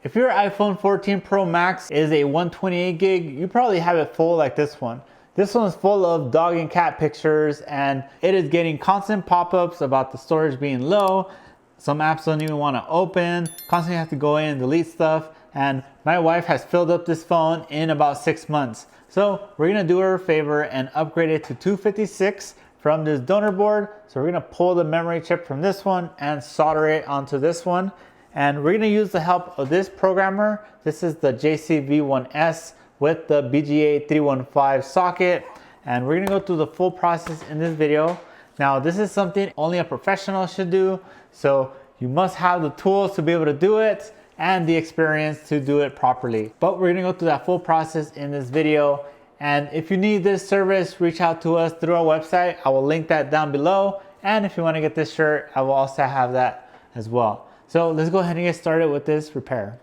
If your iPhone 14 Pro Max is a 128 gig, you probably have it full like this one. This one's full of dog and cat pictures, and it is getting constant pop-ups about the storage being low. Some apps don't even want to open, constantly have to go in and delete stuff. And my wife has filled up this phone in about 6 months. So we're gonna do her a favor and upgrade it to 256 from this donor board. So we're gonna pull the memory chip from this one and solder it onto this one. And we're gonna use the help of this programmer. This is the JC V1S with the BGA315 socket. And we're gonna go through the full process in this video. Now, this is something only a professional should do. So you must have the tools to be able to do it and the experience to do it properly. But we're gonna go through that full process in this video. And if you need this service, reach out to us through our website. I will link that down below. And if you wanna get this shirt, I will also have that as well. So let's go ahead and get started with this repair.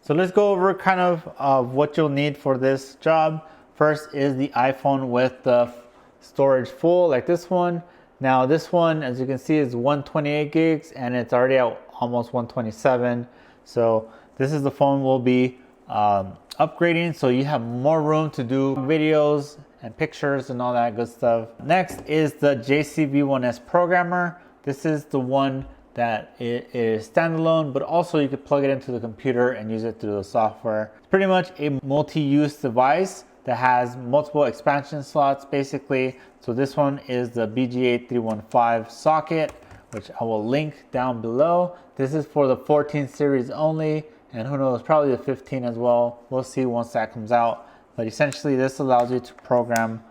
So let's go over kind of what you'll need for this job. First is the iPhone with the storage full, like this one. Now this one, as you can see, is 128 gigs and it's already at almost 127. So this is the phone we'll be upgrading, so you have more room to do videos and pictures and all that good stuff. Next is the JC V1S programmer. This is the one that it is standalone, but also you could plug it into the computer and use it through the software. It's pretty much a multi-use device that has multiple expansion slots basically. So this one is the BGA315 socket, which I will link down below. This is for the 14 series only, and who knows, probably the 15 as well. We'll see once that comes out. But essentially this allows you to program,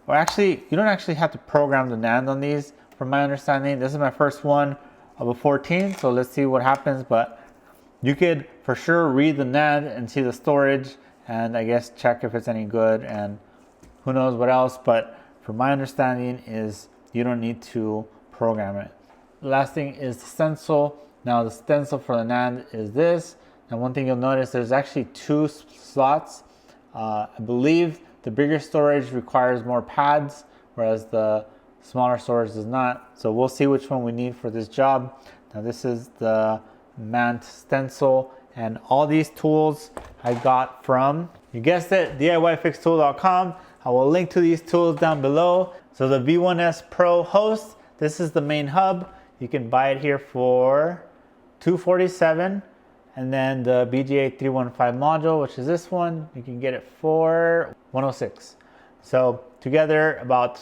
or actually, you don't actually have to program the NAND on these. From my understanding, this is my first one of a 14, so let's see what happens. But you could for sure read the NAND and see the storage, and I guess check if it's any good and who knows what else. But from my understanding is you don't need to program it. The last thing is the stencil. Now the stencil for the NAND is this. And one thing you'll notice, there's actually two slots. I believe the bigger storage requires more pads, whereas the smaller storage does not. So we'll see which one we need for this job. Now this is the MANT stencil, and all these tools I got from, you guessed it, DIYFixTool.com. I will link to these tools down below. So the V1S Pro host, this is the main hub. You can buy it here for $247. And then the BGA315 module, which is this one, you can get it for $106. So together about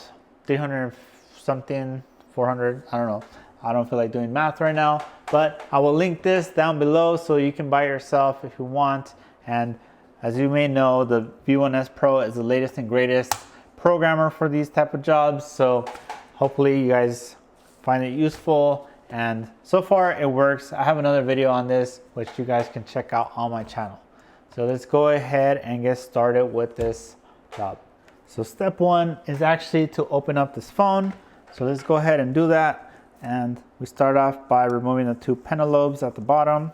300 something, 400, I don't know. I don't feel like doing math right now, but I will link this down below so you can buy it yourself if you want. And as you may know, the V1S Pro is the latest and greatest programmer for these type of jobs. So hopefully you guys find it useful. And so far it works. I have another video on this, which you guys can check out on my channel. So let's go ahead and get started with this job. So step one is actually to open up this phone. So let's go ahead and do that. And we start off by removing the two pentalobes at the bottom.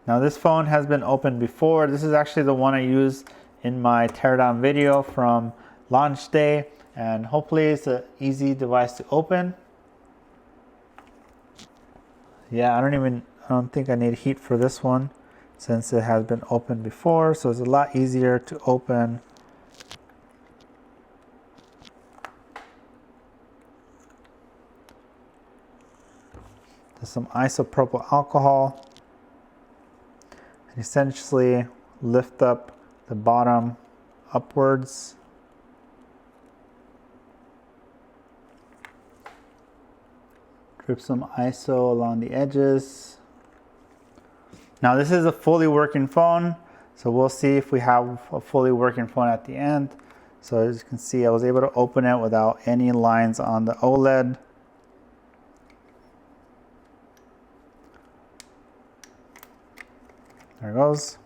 Now this phone has been opened before. This is actually the one I used in my teardown video from launch day. And hopefully it's an easy device to open. Yeah, I don't think I need heat for this one since it has been opened before. So it's a lot easier to open. There's some isopropyl alcohol. And essentially lift up the bottom upwards. Drip some ISO along the edges. Now this is a fully working phone, so we'll see if we have a fully working phone at the end. So as you can see, I was able to open it without any lines on the OLED. There it goes.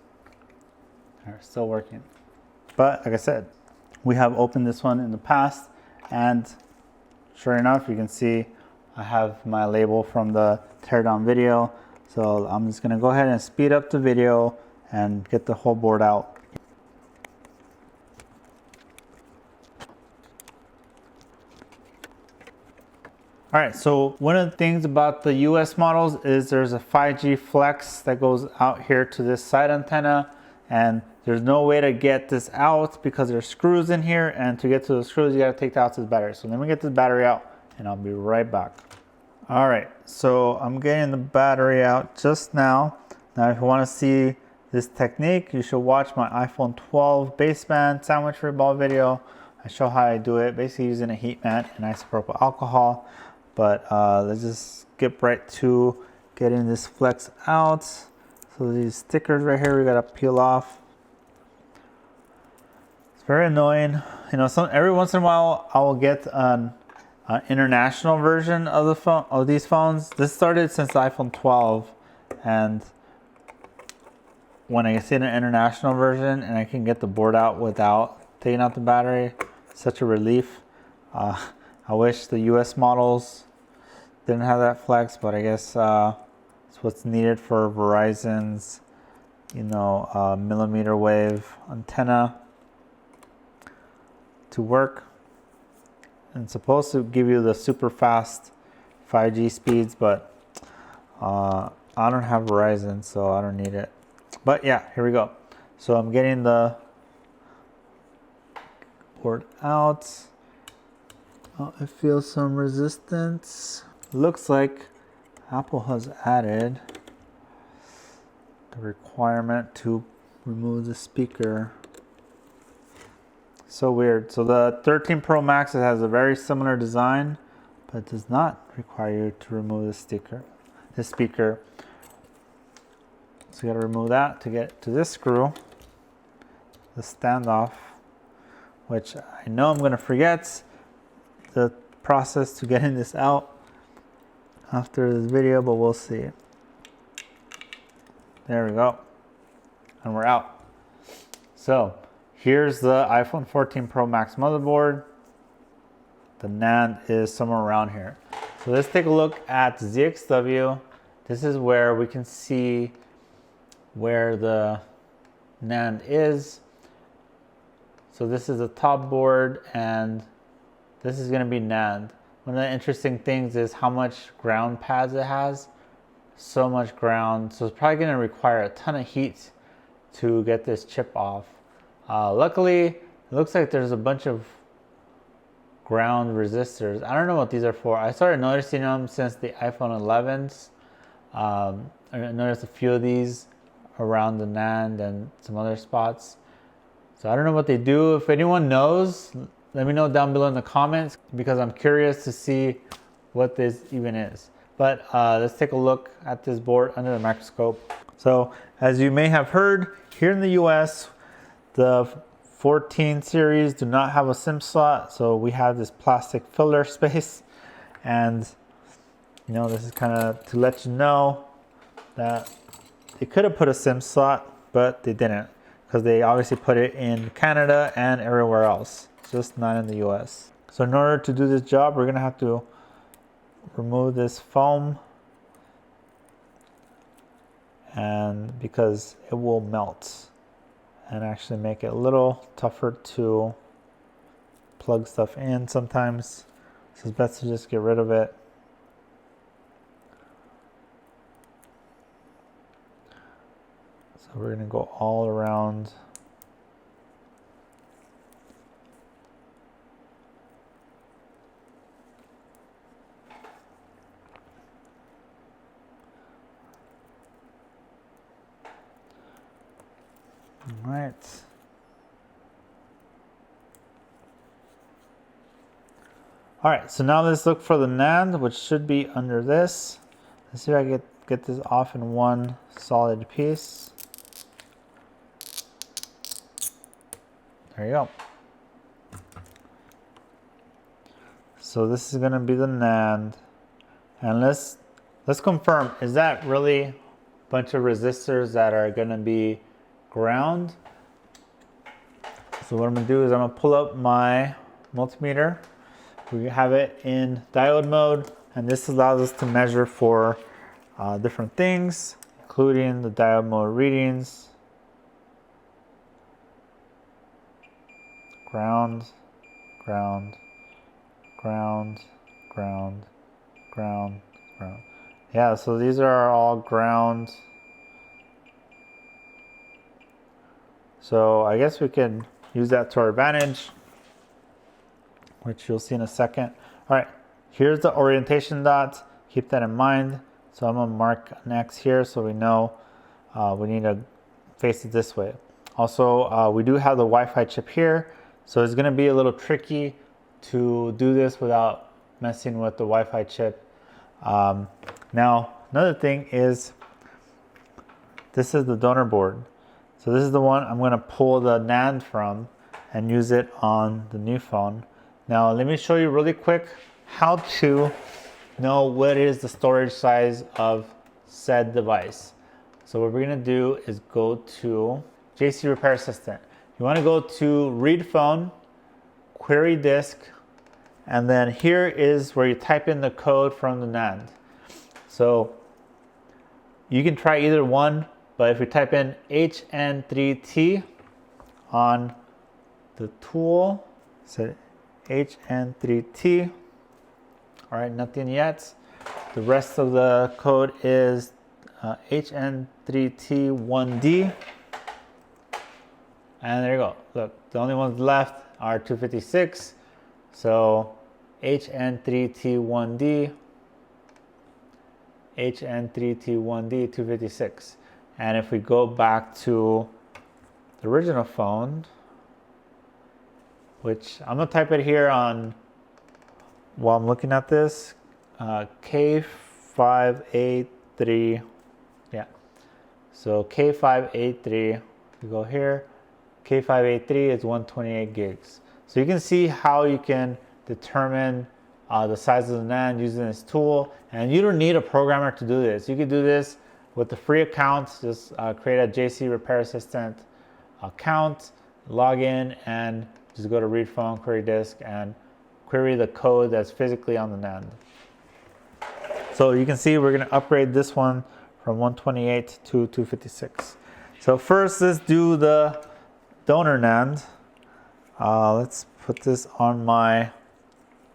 They're still working. But like I said, we have opened this one in the past, and sure enough, you can see I have my label from the teardown video. So I'm just gonna go ahead and speed up the video and get the whole board out. All right, so one of the things about the US models is there's a 5G flex that goes out here to this side antenna, and there's no way to get this out because there's screws in here, and to get to the screws you gotta take out this battery. So let me get this battery out and I'll be right back. All right, so I'm getting the battery out just now. Now if you wanna see this technique, you should watch my iPhone 12 baseband sandwich reball video. I show how I do it, basically using a heat mat and isopropyl alcohol. But let's just skip right to getting this flex out. So these stickers right here, we gotta peel off. It's very annoying. You know, every once in a while, I will get an international version of the phone, of these phones. This started since the iPhone 12, and when I see an international version and I can get the board out without taking out the battery, such a relief. I wish the US models didn't have that flex, but I guess it's what's needed for Verizon's, you know, millimeter wave antenna to work. And it's supposed to give you the super fast 5G speeds, but I don't have Verizon, so I don't need it. But yeah, here we go. So I'm getting the board out. Oh, I feel some resistance. Looks like Apple has added the requirement to remove the speaker. So weird. So the 13 Pro Max, it has a very similar design, but it does not require you to remove the speaker. So you gotta remove that to get to this screw, the standoff, which I know I'm gonna forget the process to getting this out after this video, but we'll see. There we go. And we're out. So here's the iPhone 14 Pro Max motherboard. The NAND is somewhere around here. So let's take a look at ZXW. This is where we can see where the NAND is. So this is the top board, and this is gonna be NAND. One of the interesting things is how much ground pads it has. So much ground, so it's probably gonna require a ton of heat to get this chip off. Luckily, it looks like there's a bunch of ground resistors. I don't know what these are for. I started noticing them since the iPhone 11s. I noticed a few of these around the NAND and some other spots. So I don't know what they do. If anyone knows, let me know down below in the comments, because I'm curious to see what this even is. But let's take a look at this board under the microscope. So as you may have heard, here in the US, the 14 series do not have a SIM slot. So we have this plastic filler space. And you know, this is kind of to let you know that they could have put a SIM slot, but they didn't, because they obviously put it in Canada and everywhere else, just not in the US. So in order to do this job, we're gonna have to remove this foam, and because it will melt and actually make it a little tougher to plug stuff in sometimes. So it's best to just get rid of it. So we're gonna go all around. All right. All right, so now let's look for the NAND, which should be under this. Let's see if I can get this off in one solid piece. There you go. So this is gonna be the NAND. And let's confirm, is that really a bunch of resistors that are gonna be ground? So what I'm gonna do is I'm gonna pull up my multimeter. We have it in diode mode, and this allows us to measure for different things, including the diode mode readings. Ground, ground, ground, ground, ground, ground. Yeah, so these are all ground. So I guess we can use that to our advantage, which you'll see in a second. All right, here's the orientation dots. Keep that in mind. So I'm gonna mark an X here so we know we need to face it this way. Also, we do have the Wi-Fi chip here, so it's gonna be a little tricky to do this without messing with the Wi-Fi chip. Now, another thing is, this is the donor board. So this is the one I'm gonna pull the NAND from and use it on the new phone. Now, let me show you really quick how to know what is the storage size of said device. So what we're gonna do is go to JC Repair Assistant. You wanna go to Read Phone, Query Disk, and then here is where you type in the code from the NAND. So you can try either one, but if you type in HN3T on the tool, so HN3T, all right, nothing yet. The rest of the code is HN3T1D. And there you go. Look, the only ones left are 256. So HN3T1D, HN3T1D 256. And if we go back to the original phone, which I'm gonna type it here on while I'm looking at this, K583, yeah. So K583, we go here, K583 is 128 gigs. So you can see how you can determine the size of the NAND using this tool, and you don't need a programmer to do this. You can do this with the free account. Just create a JC Repair Assistant account, log in, and just go to Read Phone, Query Disk, and query the code that's physically on the NAND. So you can see we're gonna upgrade this one from 128 to 256. So first, let's do the donor NAND. Let's put this on my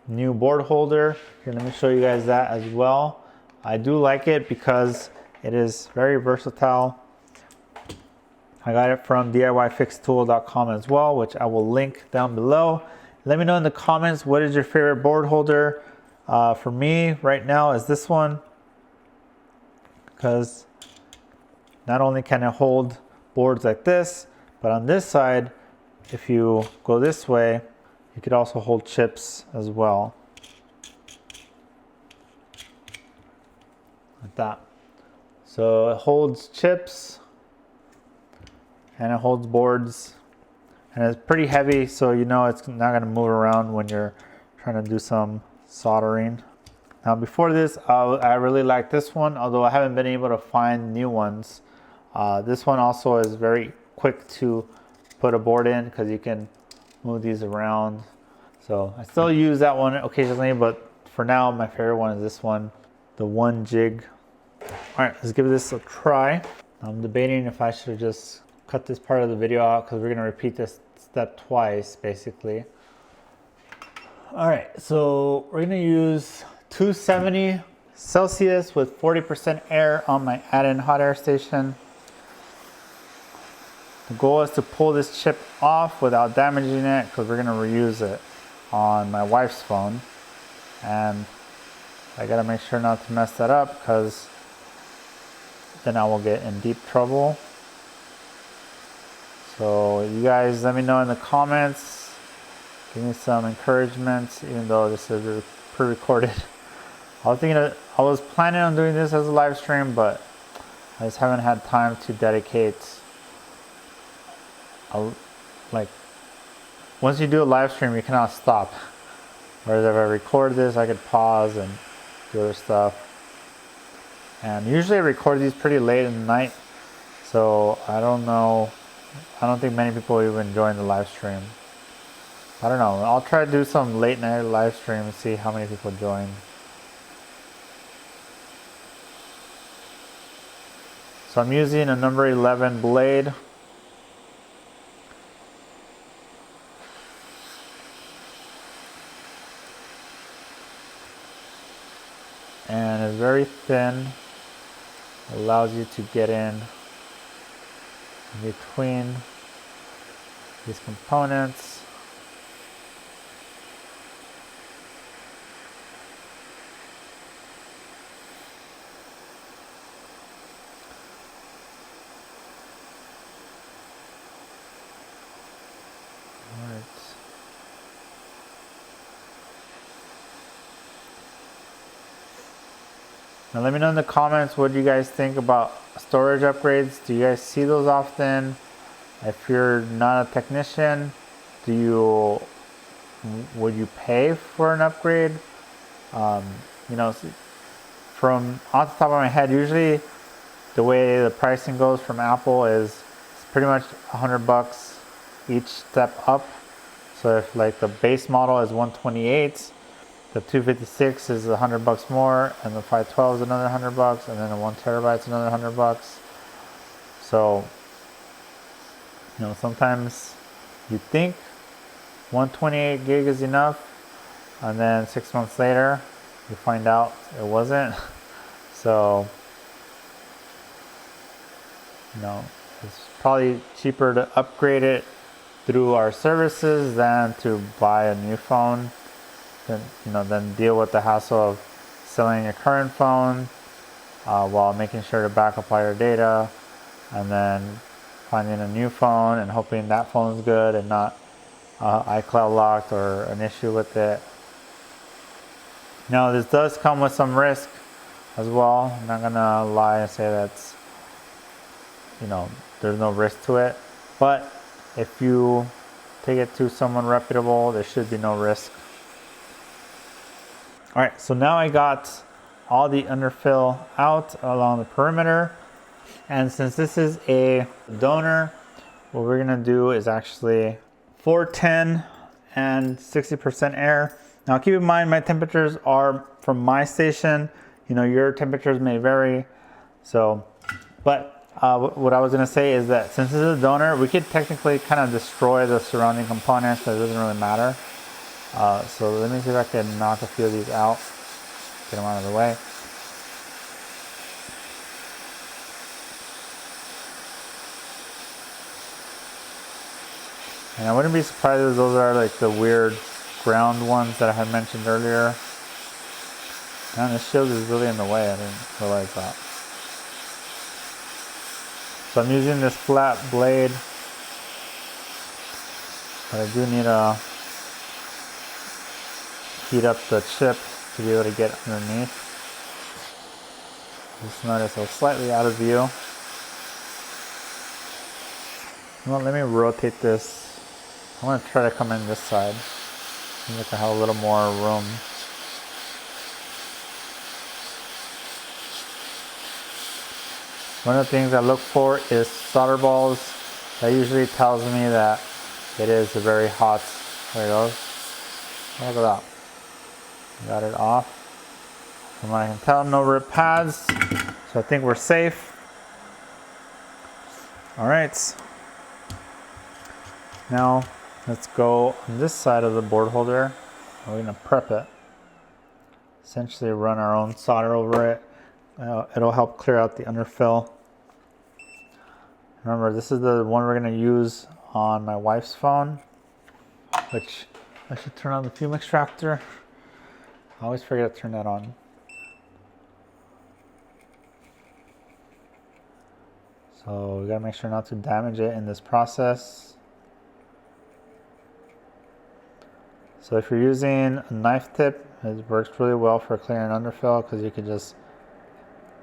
new board holder. Here, let me show you guys that as well. I do like it because it is very versatile. I got it from DIYFixTool.com as well, which I will link down below. Let me know in the comments, what is your favorite board holder? For me right now is this one, because not only can it hold boards like this, but on this side, if you go this way, you could also hold chips as well. Like that. So it holds chips and it holds boards, and it's pretty heavy, so you know it's not gonna move around when you're trying to do some soldering. Now before this, I really like this one, although I haven't been able to find new ones. This one also is very quick to put a board in because you can move these around. So I still use that one occasionally, but for now my favorite one is this one, the 1 gig. All right, let's give this a try. I'm debating if I should just cut this part of the video out because we're gonna repeat this step twice basically. All right, so we're gonna use 270 Celsius with 40% air on my add-in hot air station. The goal is to pull this chip off without damaging it because we're gonna reuse it on my wife's phone. And I gotta make sure not to mess that up because then I will get in deep trouble. So you guys let me know in the comments. Give me some encouragement, even though this is pre-recorded. I was planning on doing this as a live stream, but I just haven't had time to dedicate. Like, once you do a live stream, you cannot stop. Whereas if I record this, I could pause and do other stuff. And usually I record these pretty late in the night, so I don't know. I don't think many people even join the live stream. I don't know. I'll try to do some late night live stream and see how many people join. So I'm using a number 11 blade. very thin. It allows you to get in between these components. Now let me know in the comments what you guys think about storage upgrades. Do you guys see those often? If you're not a technician, would you pay for an upgrade? You know, from off the top of my head, usually the way the pricing goes from Apple is it's pretty much $100 each step up. So if like the base model is 128, the 256 is $100 more, and the 512 is another $100, and then the 1 terabyte is another $100. So, you know, sometimes you think 128 gig is enough, and then 6 months later, you find out it wasn't. So, you know, it's probably cheaper to upgrade it through our services than to buy a new phone. Then deal with the hassle of selling your current phone while making sure to back up all your data, and then finding a new phone and hoping that phone's good and not iCloud locked or an issue with it. Now this does come with some risk as well. I'm not gonna lie and say that's, you know, there's no risk to it, but if you take it to someone reputable, there should be no risk. All right, so now I got all the underfill out along the perimeter. And since this is a donor, what we're gonna do is actually 410 and 60% air. Now keep in mind, my temperatures are from my station. You know, your temperatures may vary. So, but what I was gonna say is that since this is a donor, we could technically kind of destroy the surrounding components, but it doesn't really matter. So let me see if I can knock a few of these out, get them out of the way. And I wouldn't be surprised if those are like the weird ground ones that I had mentioned earlier. Man, this shield is really in the way, I didn't realize that. So I'm using this flat blade, but I do need to heat up the chip to be able to get underneath. Just notice I was slightly out of view. Well, let me rotate this. I'm going to try to come in this side. I think I have a little more room. One of the things I look for is solder balls. That usually tells me that it is a very hot. There it goes. Look at that. Got it off. From what I can tell, no rip pads. So I think we're safe. All right. Now let's go on this side of the board holder. We're gonna prep it. Essentially run our own solder over it. It'll help clear out the underfill. Remember, this is the one we're gonna use on my wife's phone, which I should turn on the fume extractor. I always forget to turn that on. So we gotta make sure not to damage it in this process. So if you're using a knife tip, it works really well for clearing underfill because you can just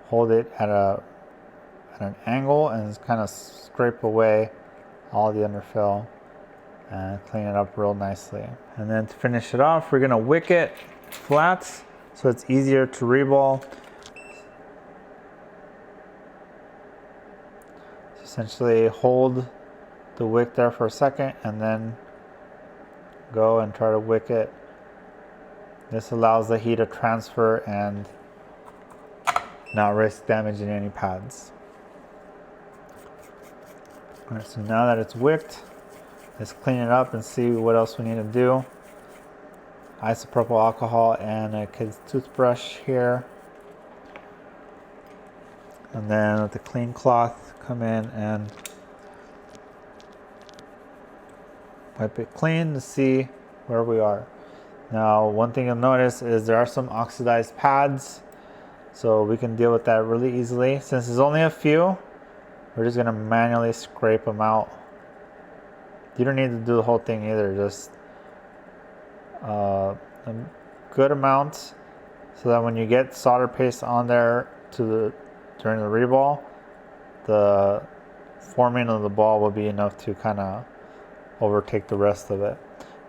hold it at an angle and just kind of scrape away all the underfill and clean it up real nicely. And then to finish it off, we're gonna wick it flat so it's easier to reball. So essentially hold the wick there for a second and then go and try to wick it. This allows the heat to transfer and not risk damaging any pads. All right, so now that it's wicked, let's clean it up and see what else we need to do. Isopropyl alcohol and a kid's toothbrush here. And then with the clean cloth, come in and wipe it clean to see where we are. Now, one thing you'll notice is there are some oxidized pads, so we can deal with that really easily. Since there's only a few, we're just gonna manually scrape them out. You don't need to do the whole thing either, just a good amount so that when you get solder paste on there during the reball, the forming of the ball will be enough to kind of overtake the rest of it.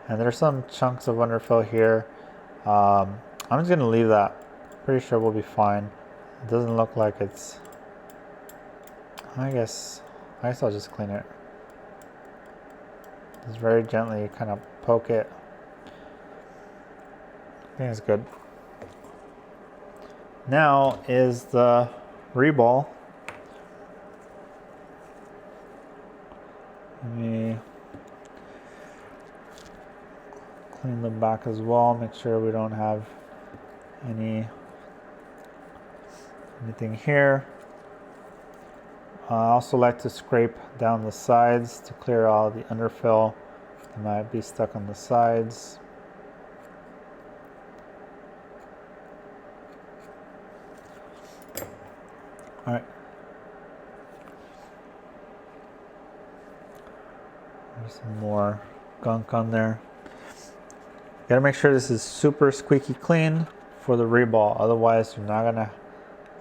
And there's some chunks of underfill here. I'm just gonna leave that. Pretty sure we'll be fine. It doesn't look like it's, I guess I'll just clean it. Just very gently kind of poke it. I think it's good. Now is the reball. Let me clean the back as well. Make sure we don't have anything here. I also like to scrape down the sides to clear all the underfill that might be stuck on the sides. All right. There's some more gunk on there. You gotta make sure this is super squeaky clean for the reball, otherwise you're not gonna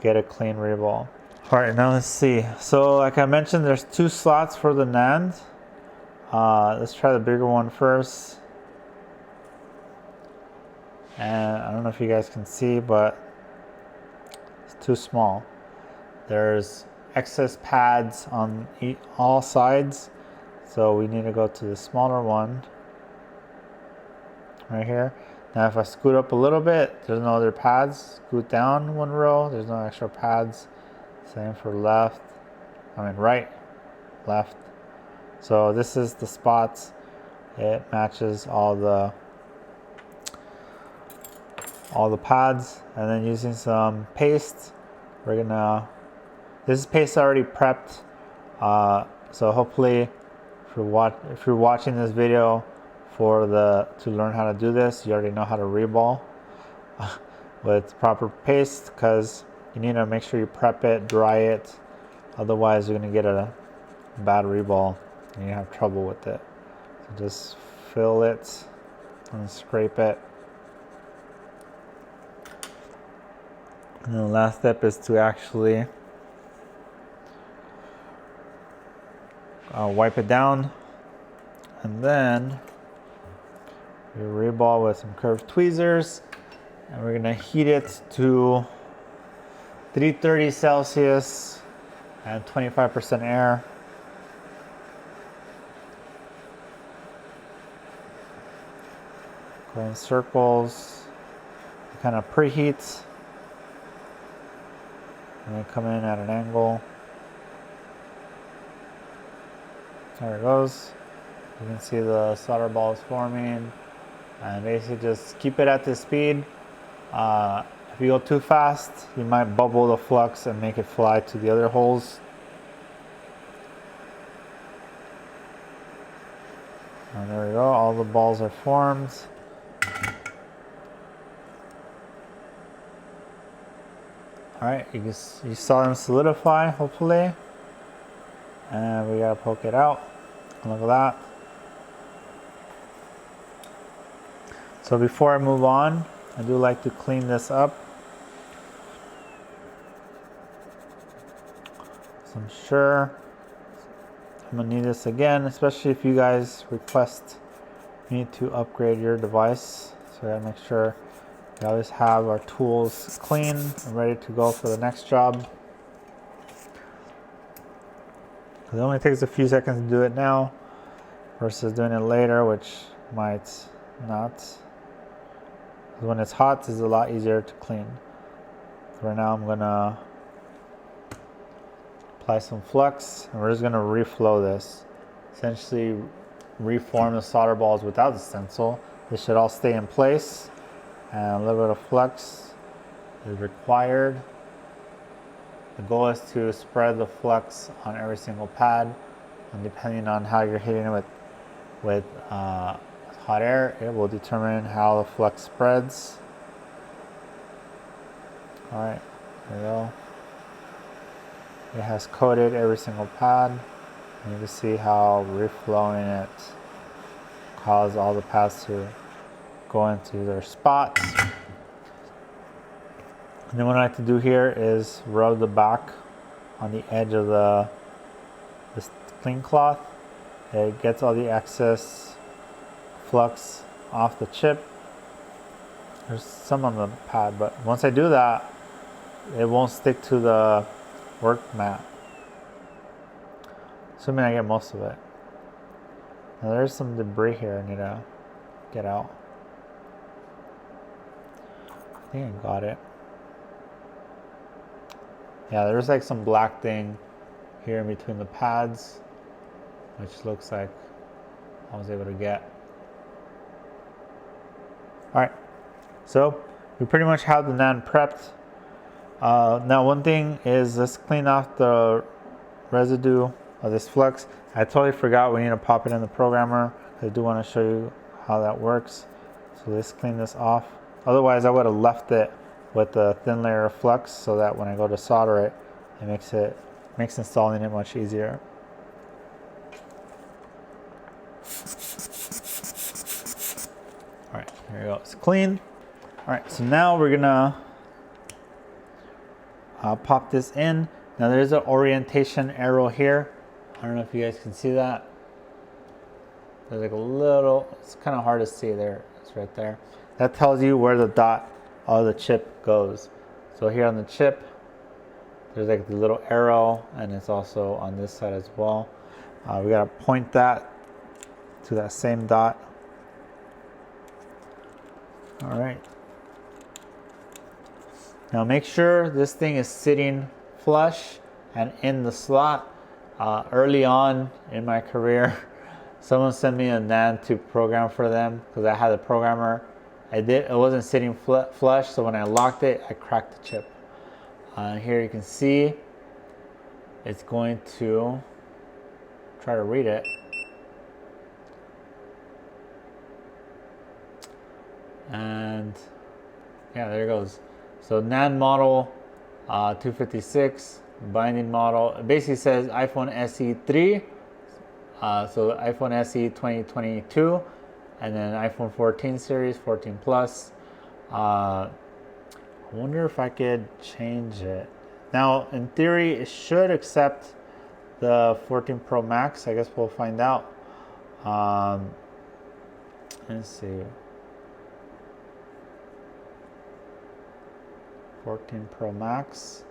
get a clean reball. All right, now let's see. So like I mentioned, there's 2 slots for the NAND. Let's try the bigger one first. And I don't know if you guys can see, but it's too small. There's excess pads on all sides. So we need to go to the smaller one right here. Now if I scoot up a little bit, there's no other pads. Scoot down 1 row, there's no extra pads. Same for right, left. So this is the spots. It matches all the pads. And then using some paste, this is paste already prepped. So hopefully if you're watching this video to learn how to do this, you already know how to reball with proper paste, because you need to make sure you prep it, dry it. Otherwise, you're going to get a bad reball and you have trouble with it. So just fill it and scrape it. And then the last step is to actually wipe it down. And then we reball with some curved tweezers. And we're going to heat it to 330 Celsius and 25% air. Go in circles, kind of preheat, and then come in at an angle. There it goes. You can see the solder balls forming, and basically just keep it at this speed. If you go too fast, you might bubble the flux and make it fly to the other holes. And there we go, all the balls are formed. Alright, you saw them solidify, hopefully. And we gotta poke it out. Look at that. So before I move on, I do like to clean this up. So I'm sure I'm gonna need this again, especially if you guys request me to upgrade your device. So I gotta make sure we always have our tools clean and ready to go for the next job. It only takes a few seconds to do it now versus doing it later, which might not. When it's hot, it's a lot easier to clean. So right now I'm gonna apply some flux, and we're just gonna reflow this. Essentially reform the solder balls without the stencil. This should all stay in place, and a little bit of flux is required. The goal is to spread the flux on every single pad, and depending on how you're hitting it with hot air, it will determine how the flux spreads. All right, there we go. It has coated every single pad. And you can see how reflowing it causes all the pads to go into their spots. And then what I like to do here is rub the back on the edge of this clean cloth. It gets all the excess flux off the chip. There's some on the pad, but once I do that, it won't stick to the work mat. Assuming I get most of it. Now there's some debris here I need to get out. I think I got it. Yeah, there's like some black thing here in between the pads, which looks like I was able to get. All right, so we pretty much have the NAND prepped. Now one thing is, let's clean off the residue of this flux. I totally forgot we need to pop it in the programmer. I do want to show you how that works. So let's clean this off. Otherwise I would have left it with a thin layer of flux so that when I go to solder it, it makes installing it much easier. All right, here we go, it's clean. All right, so now we're gonna pop this in. Now there's an orientation arrow here. I don't know if you guys can see that. There's like a little, it's kind of hard to see there. It's right there. That tells you where the dot of the chip goes. So here on the chip, there's like the little arrow, and it's also on this side as well. We gotta point that to that same dot. All right. Now make sure this thing is sitting flush and in the slot. Early on in my career, someone sent me a NAND to program for them because I had a programmer. It wasn't sitting flush, so when I locked it, I cracked the chip. Here you can see it's going to try to read it. And yeah, there it goes. So NAND model 256, binding model. It basically says iPhone SE 3, so iPhone SE 2022, and then iPhone 14 series, 14 Plus. I wonder if I could change it. Now, in theory, it should accept the 14 Pro Max. I guess we'll find out. Let's see. 14 Pro Max.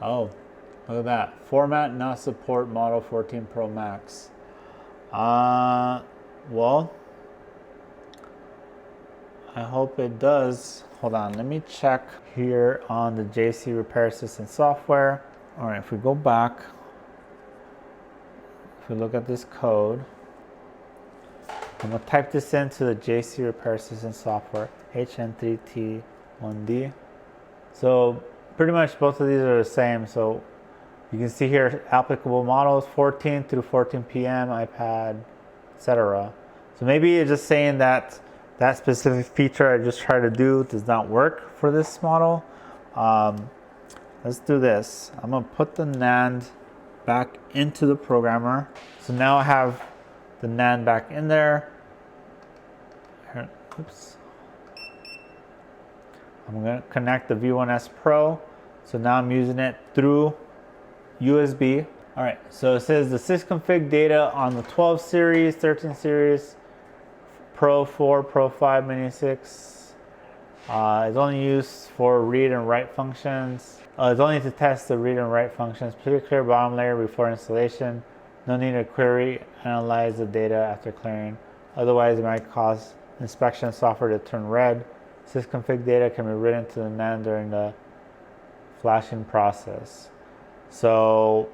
Oh, look at that. Format not support model 14 Pro Max. Well, I hope it does. Hold on, let me check here on the JC Repair Assistant software. All right, if we go back, if we look at this code, I'm gonna type this into the JC Repair Assistant software, HN3T1D. So pretty much both of these are the same. So you can see here applicable models 14 through 14 PM, iPad, etc. So maybe it's just saying that that specific feature I just tried to do does not work for this model. Let's do this. I'm gonna put the NAND back into the programmer. So now I have the NAND back in there. Here, oops. I'm going to connect the V1S Pro. So now I'm using it through USB. All right, so it says the sysconfig data on the 12 series, 13 series, Pro 4, Pro 5, Mini 6 is only used for read and write functions. It's only to test the read and write functions. Please clear bottom layer before installation. No need to query, analyze the data after clearing. Otherwise, it might cause inspection software to turn red. Sysconfig data can be written to the NAND during the flashing process. So,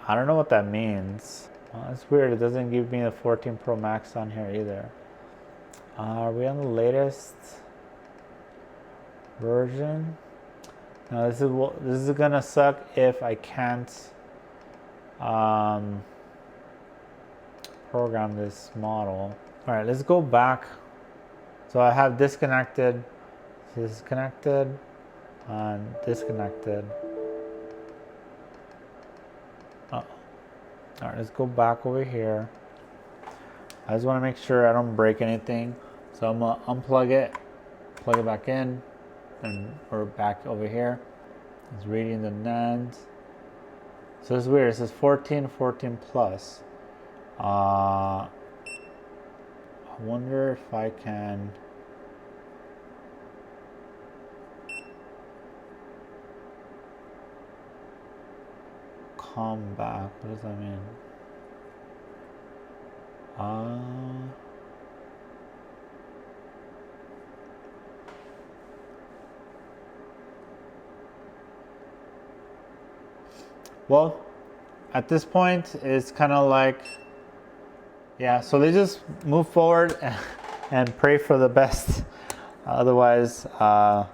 I don't know what that means. It's weird, it doesn't give me the 14 Pro Max on here either. Are we on the latest? version. Now this is gonna suck if I can't program this model. All right, let's go back. So I have disconnected, disconnected, and disconnected. All right, let's go back over here. I just want to make sure I don't break anything. So I'm gonna unplug it, plug it back in, and we're back over here. It's reading the NAND. So it's weird, it says 14 plus. I wonder if I can come back. What does that mean? Well, at this point, it's kind of like, yeah, so they just move forward and pray for the best. Otherwise, my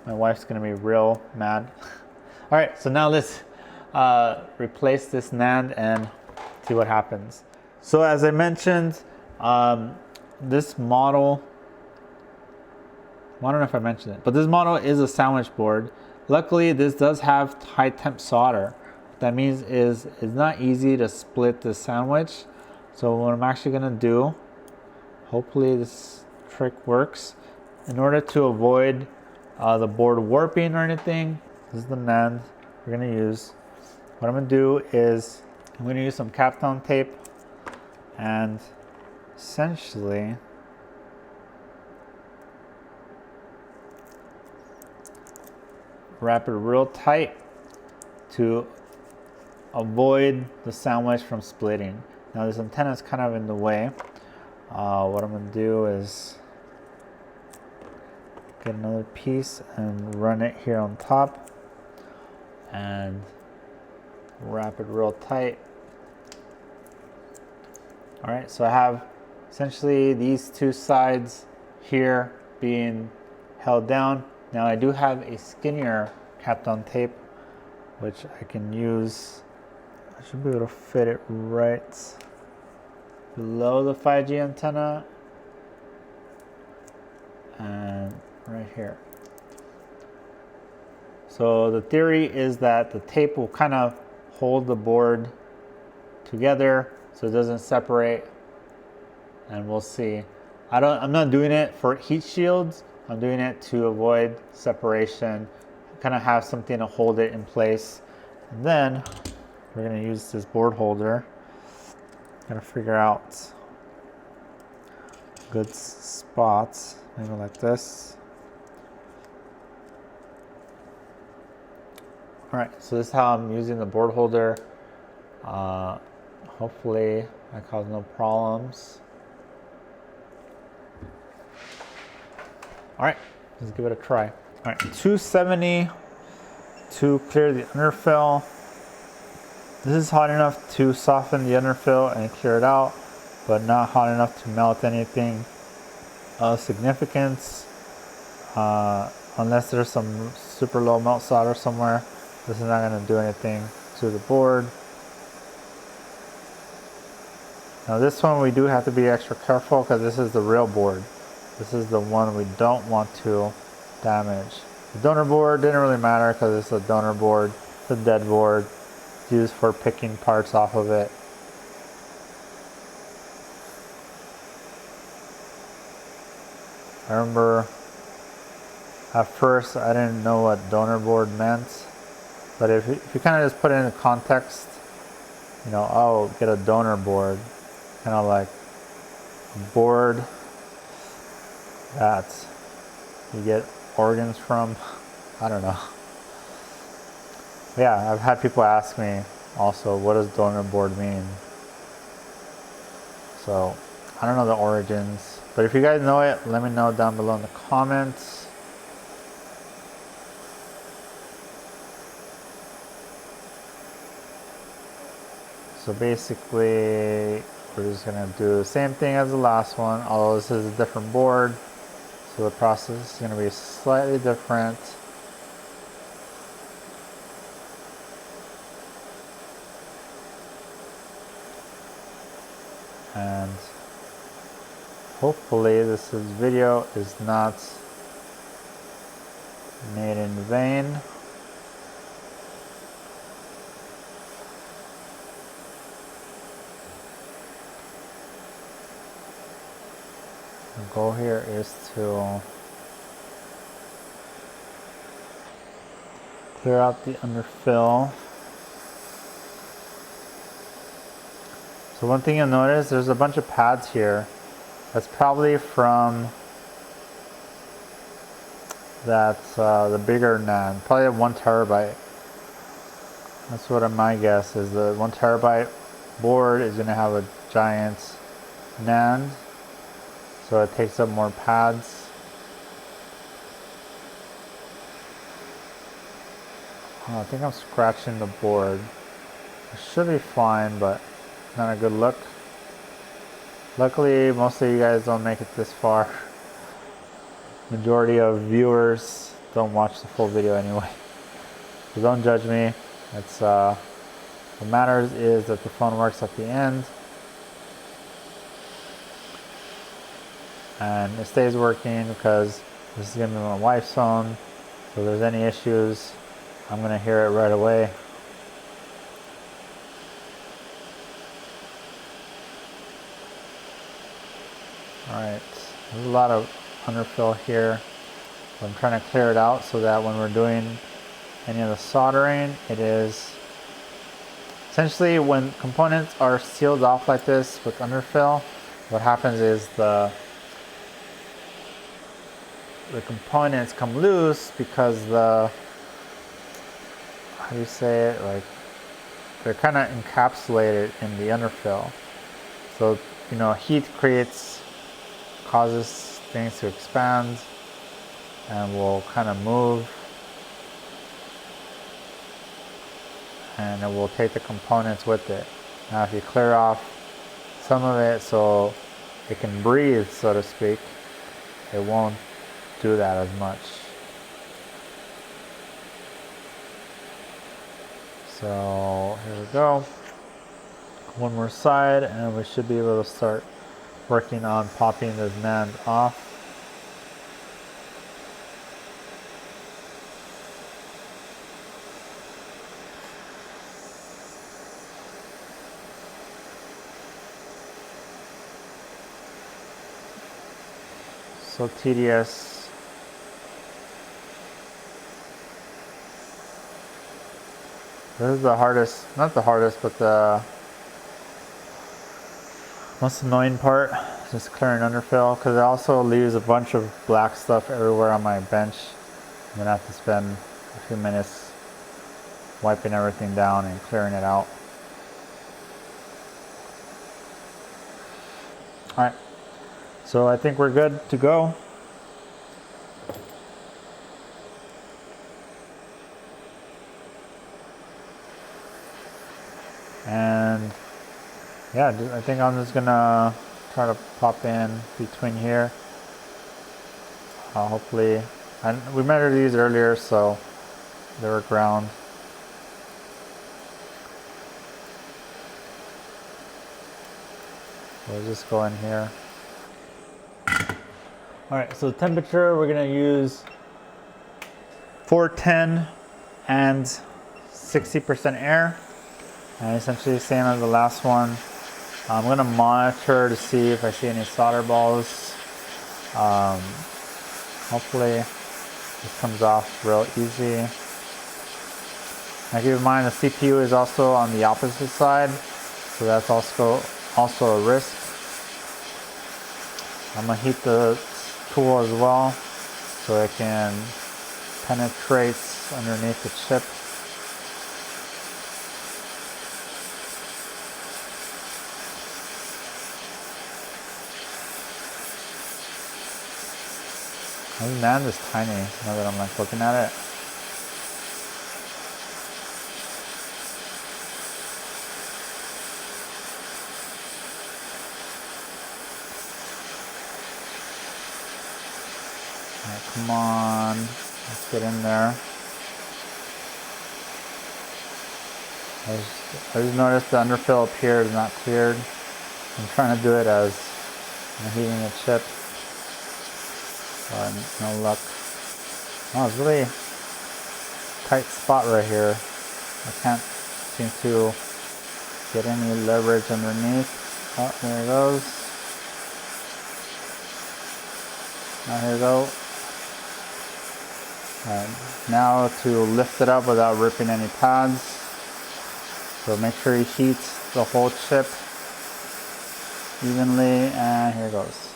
wife's gonna be real mad. All right, so now let's replace this NAND and see what happens. So as I mentioned, this model, I don't know if I mentioned it, but this model is a sandwich board. Luckily, this does have high temp solder. What that means is it's not easy to split the sandwich. So what I'm actually gonna do, hopefully this trick works, in order to avoid the board warping or anything, this is the NAND we're gonna use. What I'm gonna do is I'm gonna use some Kapton tape and essentially wrap it real tight to avoid the sandwich from splitting. Now this antenna is kind of in the way. What I'm gonna do is get another piece and run it here on top and wrap it real tight. All right, so I have essentially these two sides here being held down. Now I do have a skinnier Kapton tape, which I can use. I should be able to fit it right below the 5G antenna and right here. So the theory is that the tape will kind of hold the board together so it doesn't separate, and we'll see. I'm not doing it for heat shields. I'm doing it to avoid separation, kind of have something to hold it in place. And then we're gonna use this board holder. Gotta figure out good spots, maybe like this. All right, so this is how I'm using the board holder. Hopefully I cause no problems. All right, let's give it a try. All right, 270 to clear the underfill. This is hot enough to soften the underfill and clear it out, but not hot enough to melt anything of significance. Unless there's some super low melt solder somewhere, this is not gonna do anything to the board. Now this one we do have to be extra careful because this is the real board. This is the one we don't want to damage. The donor board didn't really matter because it's a donor board, it's a dead board. It's used for picking parts off of it. I remember at first I didn't know what donor board meant, but if you kind of just put it in context, you know, oh, get a donor board, kind of like a board that you get organs from. I don't know. But yeah, I've had people ask me also, what does donor board mean? So I don't know the origins, but if you guys know it, let me know down below in the comments. So basically we're just gonna do the same thing as the last one, although this is a different board. So the process is going to be slightly different. And hopefully this video is not made in vain. The goal here is to clear out the underfill. So one thing you'll notice, there's a bunch of pads here. That's probably from the bigger NAND, probably a 1 terabyte. That's what my guess is. The 1 terabyte board is going to have a giant NAND, so it takes up more pads. Oh, I think I'm scratching the board. It should be fine, but not a good look. Luckily, most of you guys don't make it this far. Majority of viewers don't watch the full video anyway. So don't judge me. It's what matters is that the phone works at the end and it stays working, because this is gonna be my wife's phone. So if there's any issues, I'm gonna hear it right away. Alright, there's a lot of underfill here. So I'm trying to clear it out so that when we're doing any of the soldering, it is essentially, when components are sealed off like this with underfill, what happens is the components come loose because how do you say it, like they're kind of encapsulated in the underfill. So, you know, heat causes things to expand and will kind of move, and it will take the components with it. Now if you clear off some of it so it can breathe, so to speak, it won't do that as much. So here we go. One more side and we should be able to start working on popping this NAND off. So tedious. This is the hardest, not the hardest, but the most annoying part, just clearing underfill, because it also leaves a bunch of black stuff everywhere on my bench. I'm gonna have to spend a few minutes wiping everything down and clearing it out. Alright, so I think we're good to go. And yeah, I think I'm just gonna try to pop in between here. Hopefully, we measured these earlier, so they were ground. We'll just go in here. All right, so temperature, we're gonna use 410 and 60% air. And essentially the same as the last one. I'm gonna monitor to see if I see any solder balls. Hopefully this comes off real easy. Now keep in mind the CPU is also on the opposite side, so that's also a risk. I'm gonna heat the tool as well so it can penetrate underneath the chip. This NAND is tiny now that I'm like looking at it. Come on, let's get in there. I just noticed the underfill up here is not cleared. I'm trying to do it as I'm heating the chip, but no luck. Oh, it's really tight spot right here. I can't seem to get any leverage underneath. Oh, there it goes. Now here we go. Alright, now to lift it up without ripping any pads. So make sure you heat the whole chip evenly, and here it goes.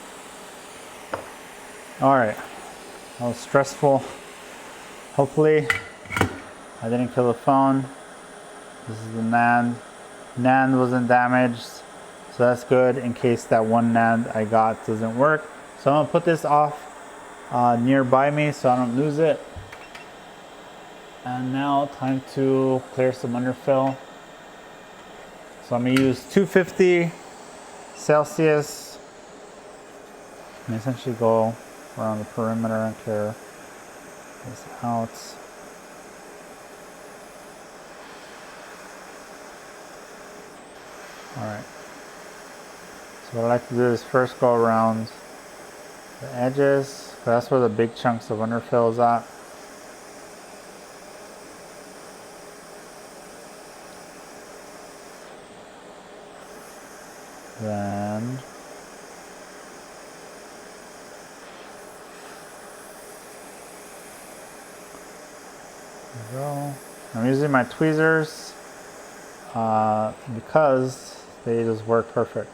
Alright, that was stressful. Hopefully I didn't kill the phone. This is the NAND. NAND wasn't damaged, so that's good in case that one NAND I got doesn't work. So I'm gonna put this off nearby me so I don't lose it. And now time to clear some underfill. So I'm gonna use 250 Celsius and essentially go around the perimeter and clear this out. Alright, so what I like to do is first go around the edges, that's where the big chunks of underfill is at. Then there we go. I'm using my tweezers because they just work perfect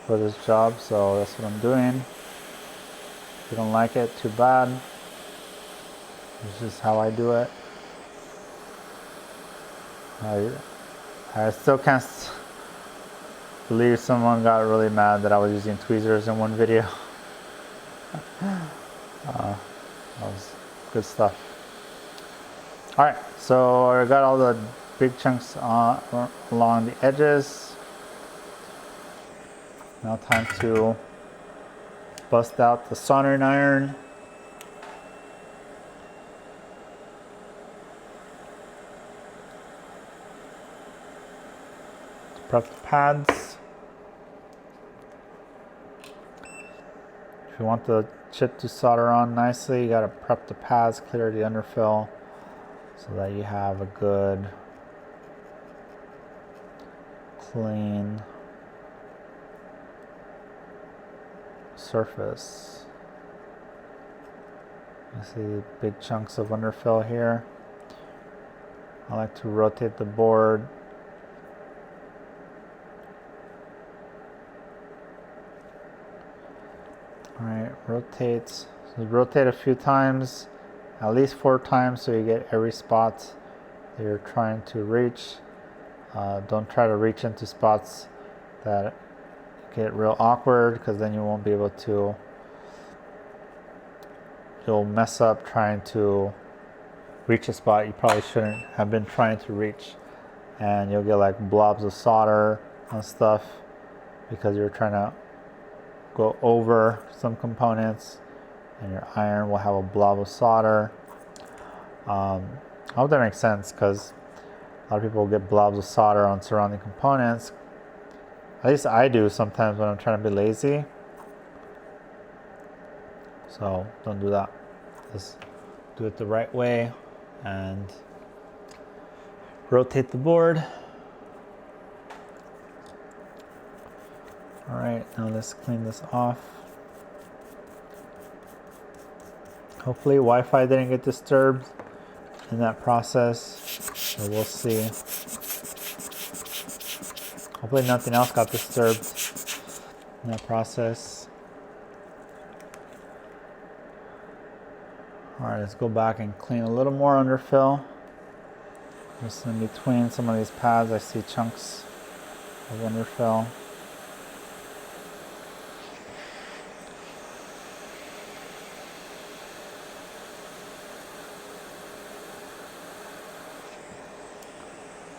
for this job, so that's what I'm doing. If you don't like it, too bad. This is how I do it. I still can't believe someone got really mad that I was using tweezers in one video. That was good stuff. Alright, so I got all the big chunks along the edges. Now time to bust out the soldering iron. To prep the pads. If you want the chip to solder on nicely, you gotta prep the pads, clear the underfill so that you have a good, clean surface. You see big chunks of underfill here. I like to rotate the board. Alright, rotate. So rotate a few times, at least 4 times, so you get every spot that you're trying to reach. Don't try to reach into spots that get real awkward, because then you won't be able to, you'll mess up trying to reach a spot you probably shouldn't have been trying to reach, and you'll get like blobs of solder and stuff because you're trying to go over some components, and your iron will have a blob of solder. I hope that makes sense, because a lot of people get blobs of solder on surrounding components. At least I do sometimes when I'm trying to be lazy. So don't do that. Just do it the right way and rotate the board. Alright, now let's clean this off. Hopefully Wi-Fi didn't get disturbed in that process, so we'll see. Hopefully nothing else got disturbed in that process. Alright, let's go back and clean a little more underfill. Just in between some of these pads I see chunks of underfill.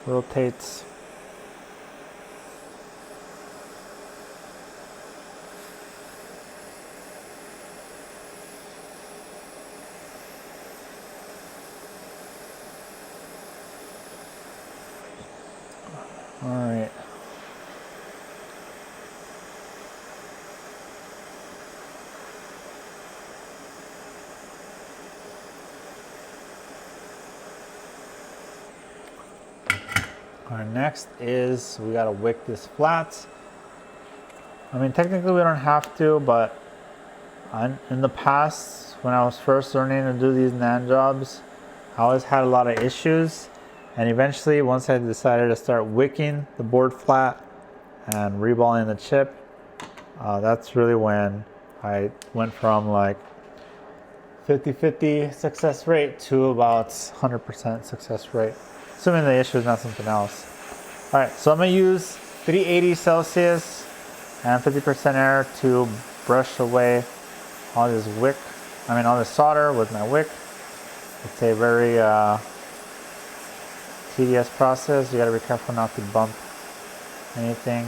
Rotates. All right. Our next is we gotta wick this flat. I mean, technically we don't have to, but in the past, when I was first learning to do these NAND jobs, I always had a lot of issues. And eventually, once I decided to start wicking the board flat and reballing the chip, that's really when I went from like 50-50 success rate to about 100% success rate, assuming the issue is not something else. All right, so I'm gonna use 380 Celsius and 50% air to brush away all this all this solder with my wick. It's a very tedious process. You gotta be careful not to bump anything.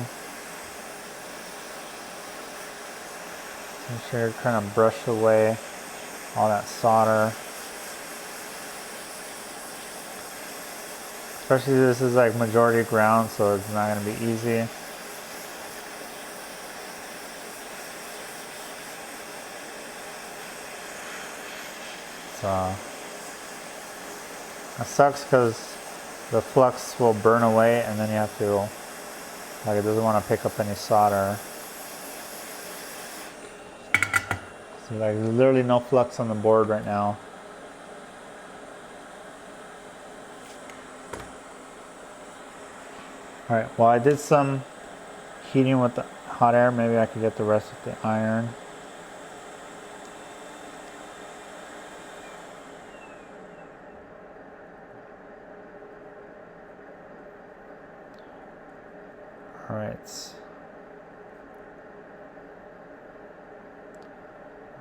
Make sure you're trying to brush away all that solder. Especially this is like majority ground, so it's not gonna be easy. So that sucks because the flux will burn away and then you have to, like, it doesn't want to pick up any solder. So like there's literally no flux on the board right now. Alright, well I did some heating with the hot air. Maybe I could get the rest of the iron. Alright.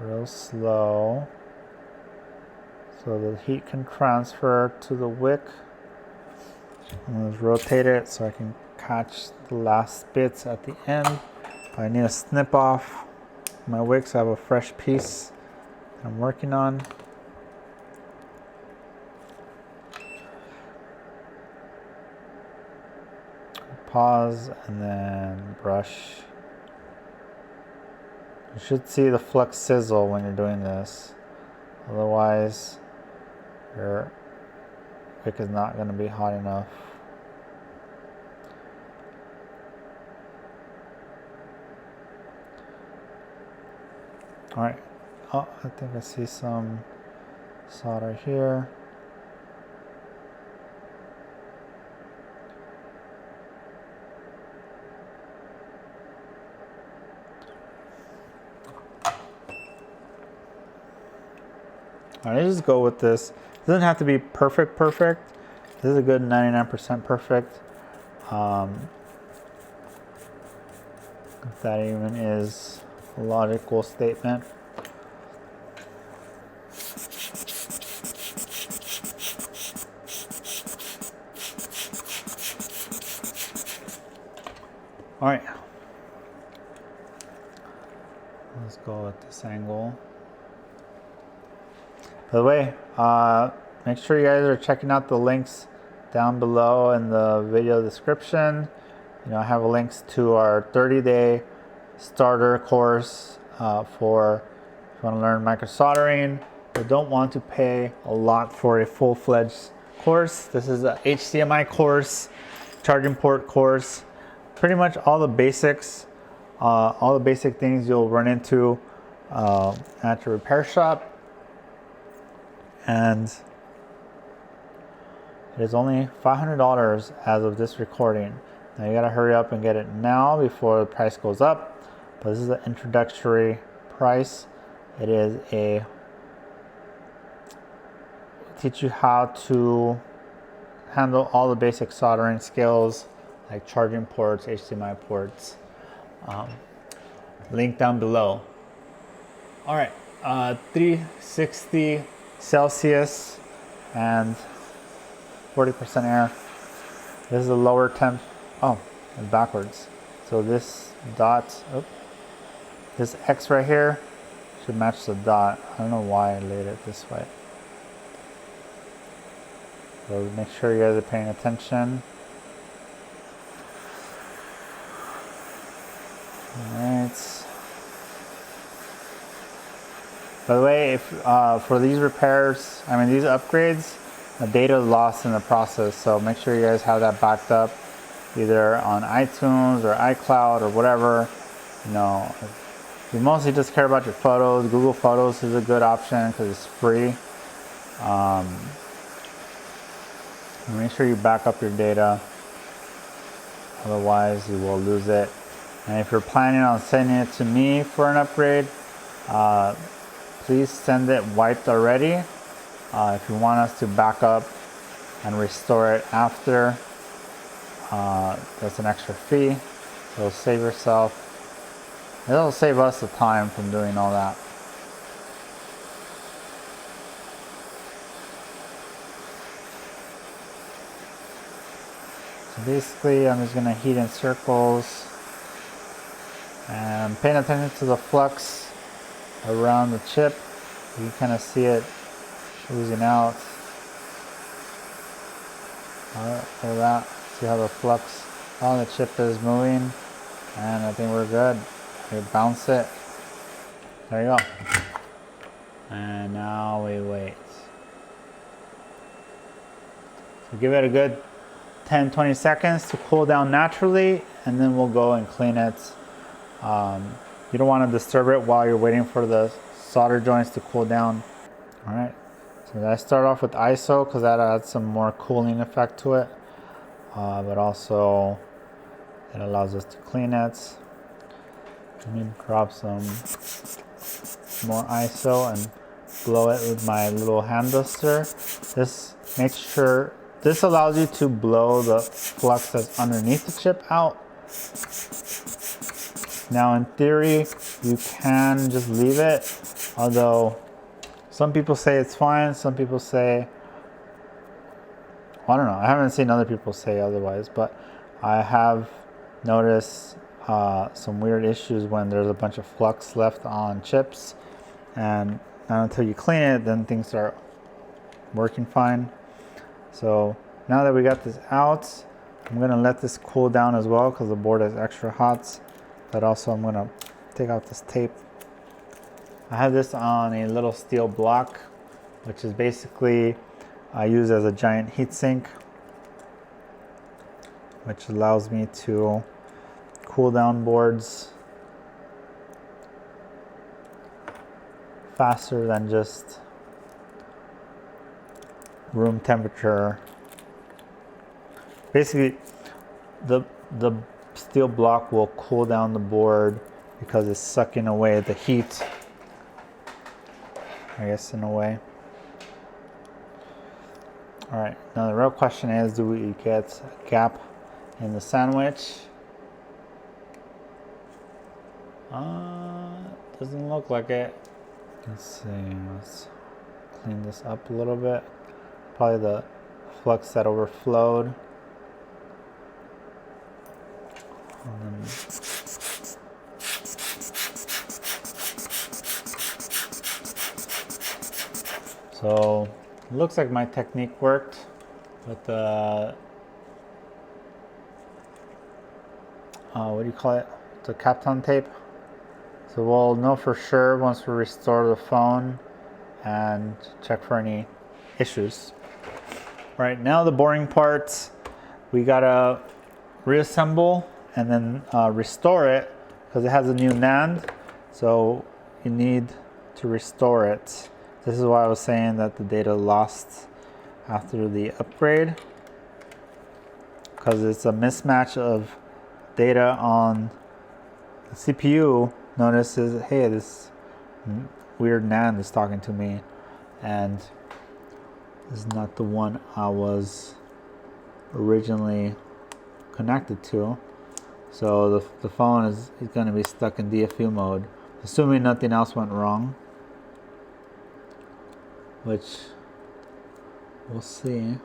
Real slow. So the heat can transfer to the wick. And let's rotate it so I can catch the last bits at the end. I need to snip off my wick so I have a fresh piece that I'm working on. Pause and then brush. You should see the flux sizzle when you're doing this. Otherwise, your wick is not going to be hot enough. Alright. Oh, I think I see some solder here. Alright, let's just go with this. It doesn't have to be perfect. This is a good 99% perfect. If that even is a logical statement. Alright. Let's go with this angle. By the way, make sure you guys are checking out the links down below in the video description. I have links to our 30-day starter course for if you want to learn micro soldering but don't want to pay a lot for a full-fledged course. This is a HDMI course, charging port course, pretty much all the basics, all the basic things you'll run into at your repair shop. And it is only $500 as of this recording. Now you gotta hurry up and get it now before the price goes up. But this is the introductory price. It is teach you how to handle all the basic soldering skills like charging ports, HDMI ports. Link down below. All right, 360 Celsius and 40% air. This is a lower temp. Oh, and backwards. So this dot, this X right here should match the dot. I don't know why I laid it this way. So make sure you guys are paying attention. By the way, if for these repairs, I mean these upgrades, the data is lost in the process, so make sure you guys have that backed up either on iTunes or iCloud or whatever. You know, you mostly just care about your photos. Google Photos is a good option because it's free. Make sure you back up your data, otherwise you will lose it. And if you're planning on sending it to me for an upgrade, please send it wiped already. If you want us to back up and restore it after, that's an extra fee. So save yourself. It'll save us the time from doing all that. So basically, I'm just gonna heat in circles and paying attention to the flux around the chip. You can kind of see it oozing out. Look at that. See how the flux on the chip is moving, and I think we're good. We bounce it. There you go. And now we wait. So give it a good 10-20 seconds to cool down naturally, and then we'll go and clean it. You don't want to disturb it while you're waiting for the solder joints to cool down. All right, so I start off with ISO because that adds some more cooling effect to it, but also it allows us to clean it. Let me drop some more ISO and blow it with my little hand duster. This makes sure, this allows you to blow the flux that's underneath the chip out. Now in theory, you can just leave it, although some people say it's fine, some people say, I don't know, I haven't seen other people say otherwise, but I have noticed some weird issues when there's a bunch of flux left on chips, and not until you clean it, then things start working fine. So now that we got this out, I'm gonna let this cool down as well because the board is extra hot. But also I'm gonna take out this tape. I have this on a little steel block, which is basically used as a giant heat sink, which allows me to cool down boards faster than just room temperature. Basically, the steel block will cool down the board because it's sucking away the heat, I guess, in a way. All right, now the real question is, do we get a gap in the sandwich? Doesn't look like it. Let's see, let's clean this up a little bit. Probably the flux that overflowed. So it looks like my technique worked with the what do you call it? The Kapton tape. So we'll know for sure once we restore the phone and check for any issues. Right now, the boring parts, we gotta reassemble and then restore it because it has a new NAND, so you need to restore it. This is why I was saying that the data lost after the upgrade, because it's a mismatch of data on the CPU. Notices, hey, this weird NAND is talking to me, and this is not the one I was originally connected to. So the phone is going to be stuck in DFU mode, assuming nothing else went wrong, which we'll see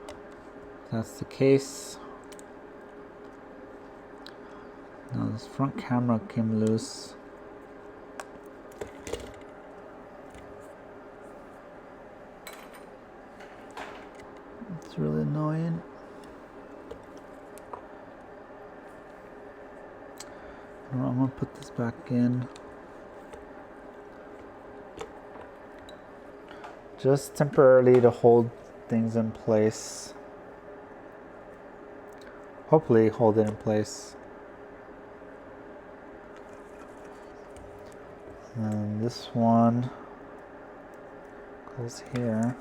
if that's the case. Now this front camera came loose. It's really annoying. I'm gonna put this back in. just temporarily to hold things in place. Hopefully hold it in place. And this one goes here.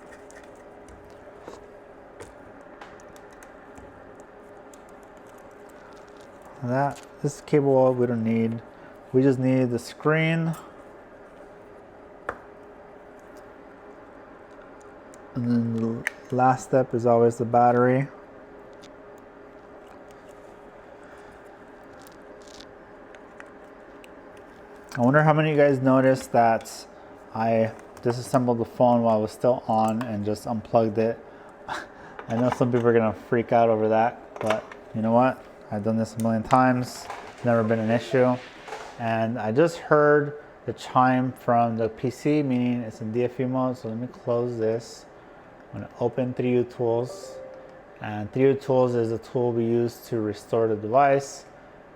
This cable we don't need. We just need the screen. And then the last step is always the battery. I wonder how many of you guys noticed that I disassembled the phone while it was still on and just unplugged it. I know some people are gonna freak out over that, but you know what? I've done this a million times, never been an issue. And I just heard the chime from the PC, meaning it's in DFU mode, so let me close this. I'm gonna open 3U Tools, and 3U Tools is a tool we use to restore the device.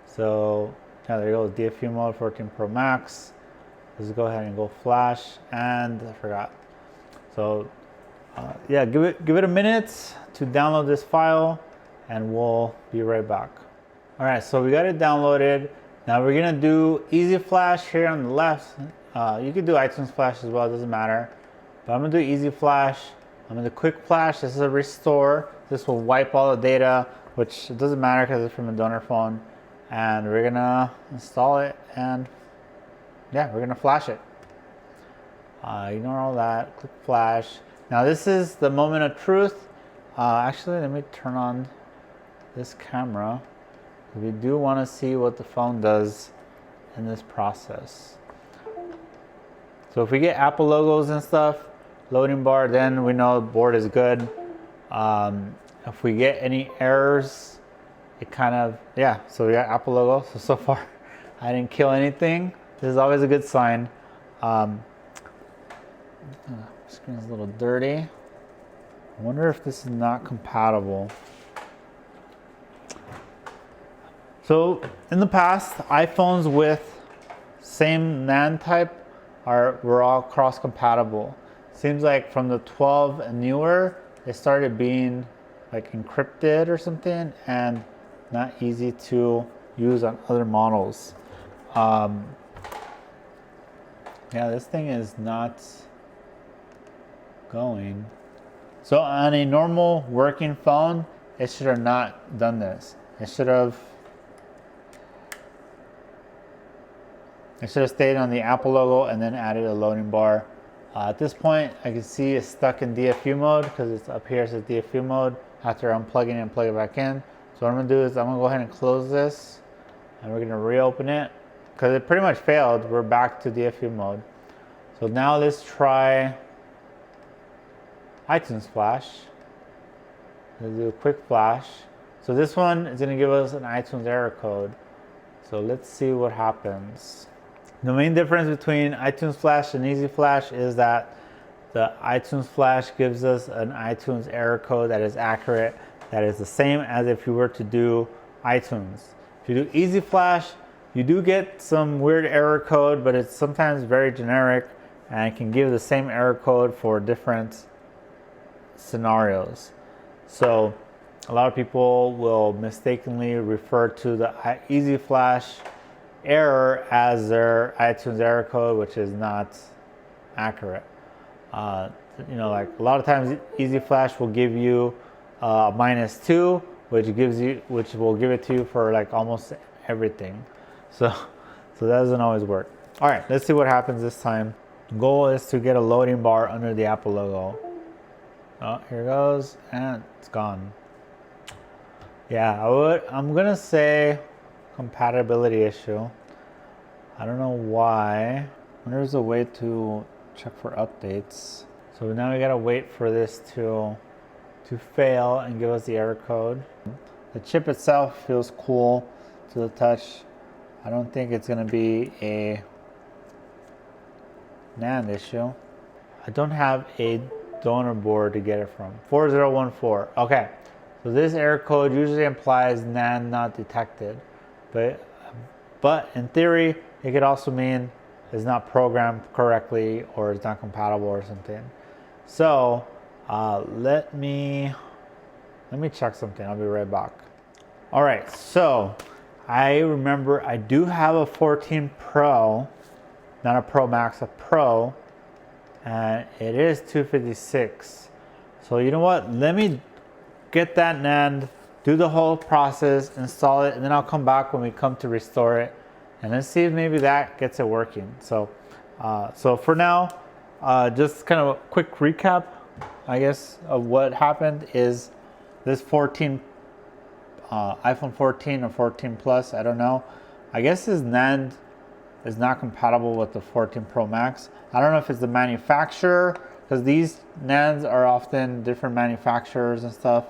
So yeah, there you go, DFU mode, 14 Pro Max. Let's go ahead and go flash, and I forgot. So yeah, give it a minute to download this file, and we'll be right back. All right, so we got it downloaded. Now we're gonna do Easy Flash here on the left. You can do iTunes Flash as well, it doesn't matter. But I'm gonna do Easy Flash. I'm gonna do Quick Flash. This is a restore. This will wipe all the data, which it doesn't matter because it's from a donor phone. And we're gonna install it, and yeah, we're gonna flash it. Ignore all that, Quick Flash. Now this is the moment of truth. Actually, let me turn on this camera. We do want to see what the phone does in this process. So if we get Apple logos and stuff, loading bar, then we know the board is good. If we get any errors, it kind of, yeah, so we got Apple logo. So far, I didn't kill anything. This is always a good sign. Screen's a little dirty. I wonder if this is not compatible. So in the past, iPhones with same NAND type were all cross compatible. Seems like from the 12 and newer, it started being like encrypted or something and not easy to use on other models. Yeah, this thing is not going. So on a normal working phone, it should have not done this. It should have stayed on the Apple logo and then added a loading bar. At this point, I can see it's stuck in DFU mode because it's up here, it says DFU mode. After unplugging it and plug it back in. So what I'm gonna do is I'm gonna go ahead and close this, and we're gonna reopen it because it pretty much failed. We're back to DFU mode. So now let's try iTunes Flash. Let's do a Quick Flash. So this one is gonna give us an iTunes error code. So let's see what happens. The main difference between iTunes Flash and Easy Flash is that the iTunes Flash gives us an iTunes error code that is accurate, that is the same as if you were to do iTunes. If you do Easy Flash, you do get some weird error code, but it's sometimes very generic and it can give the same error code for different scenarios. So a lot of people will mistakenly refer to the Easy Flash error as their iTunes error code, which is not accurate. You know, like a lot of times Easy Flash will give you -2, which will give it to you for like almost everything. So that doesn't always work. All right, let's see what happens this time. The goal is to get a loading bar under the Apple logo. Oh, here it goes, and it's gone. Yeah, I'm gonna say compatibility issue. I don't know why. There's a way to check for updates. So now we gotta wait for this to fail and give us the error code. The chip itself feels cool to the touch. I don't think it's gonna be a NAND issue. I don't have a donor board to get it from. 4014. Okay, so this error code usually implies NAND not detected, but in theory, it could also mean it's not programmed correctly or it's not compatible or something. So let me check something. I'll be right back. All right, so I remember I do have a 14 Pro, not a Pro Max, a Pro, and it is 256. So you know what? Let me get that NAND, do the whole process, install it, and then I'll come back when we come to restore it, and let's see if maybe that gets it working. So, so for now, just kind of a quick recap, I guess, of what happened is this 14, iPhone 14 or 14 Plus, I don't know. I guess this NAND is not compatible with the 14 Pro Max. I don't know if it's the manufacturer, because these NANDs are often different manufacturers and stuff.